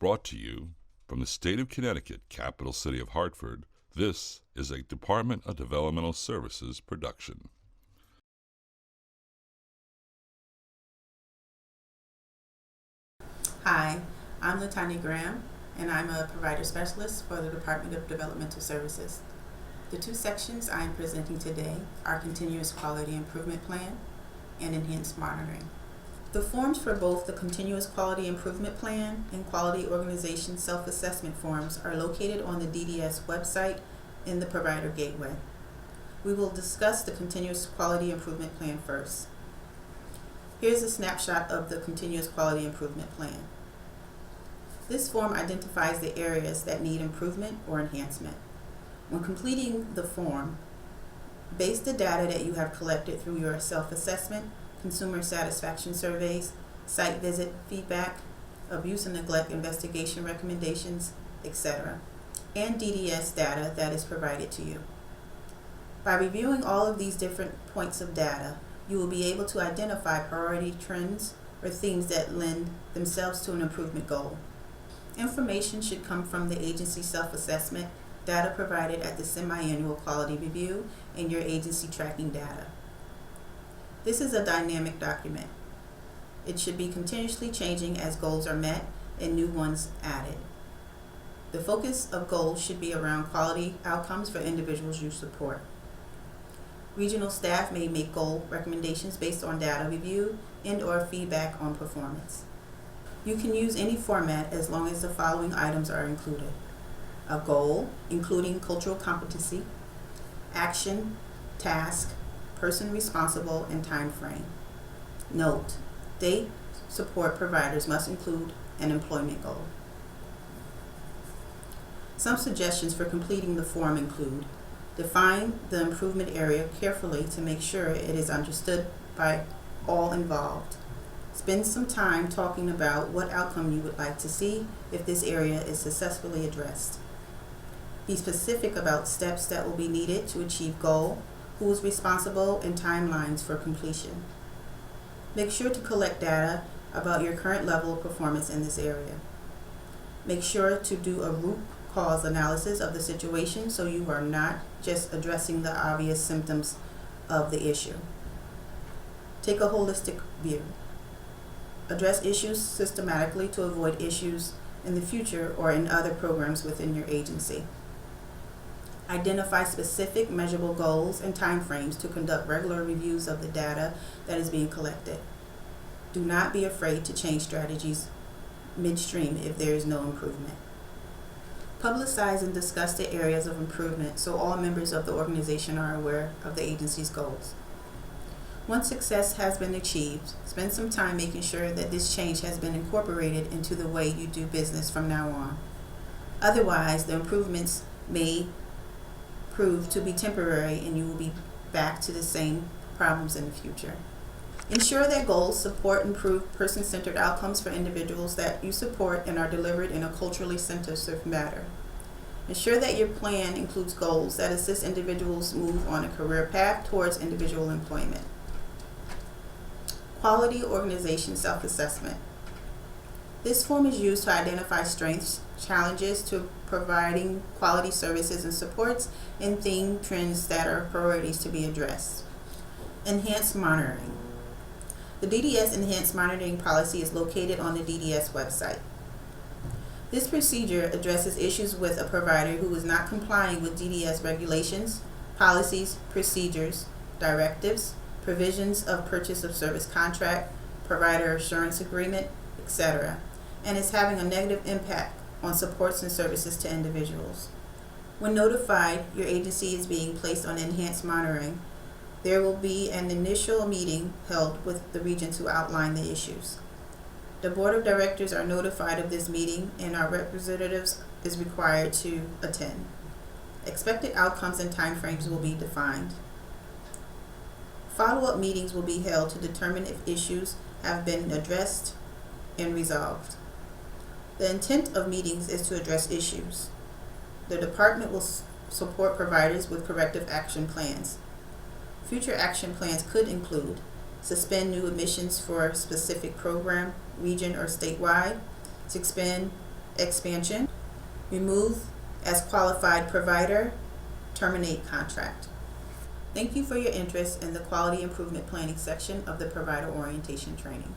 Brought to you from the state of Connecticut, capital city of Hartford, this is a Department of Developmental Services production. Hi, I'm LaTanya Graham, and I'm a provider specialist for the Department of Developmental Services. The two sections I am presenting today are Continuous Quality Improvement Plan and Enhanced Monitoring. The forms for both the Continuous Quality Improvement Plan and Quality Organization Self-Assessment forms are located on the DDS website in the Provider Gateway. We will discuss the Continuous Quality Improvement Plan first. Here's a snapshot of the Continuous Quality Improvement Plan. This form identifies the areas that need improvement or enhancement. When completing the form, base the data that you have collected through your self-assessment, consumer satisfaction surveys, site visit feedback, abuse and neglect investigation recommendations, etc., and DDS data that is provided to you. By reviewing all of these different points of data, you will be able to identify priority trends or themes that lend themselves to an improvement goal. Information should come from the agency self-assessment, data provided at the semi-annual quality review, and your agency tracking data. This is a dynamic document. It should be continuously changing as goals are met and new ones added. The focus of goals should be around quality outcomes for individuals you support. Regional staff may make goal recommendations based on data review and/or feedback on performance. You can use any format as long as the following items are included: a goal, including cultural competency, action, task, person responsible, and time frame. Note: state support providers must include an employment goal. Some suggestions for completing the form include: define the improvement area carefully to make sure it is understood by all involved. Spend some time talking about what outcome you would like to see if this area is successfully addressed. Be specific about steps that will be needed to achieve goal, who is responsible, and timelines for completion. Make sure to collect data about your current level of performance in this area. Make sure to do a root cause analysis of the situation so you are not just addressing the obvious symptoms of the issue. Take a holistic view. Address issues systematically to avoid issues in the future or in other programs within your agency. Identify specific measurable goals and timeframes to conduct regular reviews of the data that is being collected. Do not be afraid to change strategies midstream if there is no improvement. Publicize and discuss the areas of improvement so all members of the organization are aware of the agency's goals. Once success has been achieved, spend some time making sure that this change has been incorporated into the way you do business from now on. Otherwise, the improvements may prove to be temporary and you will be back to the same problems in the future. Ensure that goals support improved person-centered outcomes for individuals that you support and are delivered in a culturally sensitive manner. Ensure that your plan includes goals that assist individuals move on a career path towards individual employment. Quality Organization Self-Assessment. This form is used to identify strengths, challenges to providing quality services and supports, and theme trends that are priorities to be addressed. Enhanced Monitoring. The DDS Enhanced Monitoring policy is located on the DDS website. This procedure addresses issues with a provider who is not complying with DDS regulations, policies, procedures, directives, provisions of purchase of service contract, provider assurance agreement, etc., and is having a negative impact on supports and services to individuals. When notified your agency is being placed on enhanced monitoring, there will be an initial meeting held with the region to outline the issues. The Board of Directors are notified of this meeting and our representatives is required to attend. Expected outcomes and timeframes will be defined. Follow-up meetings will be held to determine if issues have been addressed and resolved. The intent of meetings is to address issues. The department will support providers with corrective action plans. Future action plans could include suspend new admissions for a specific program, region, or statewide, suspend expansion, remove as qualified provider, terminate contract. Thank you for your interest in the Quality Improvement Planning section of the Provider Orientation Training.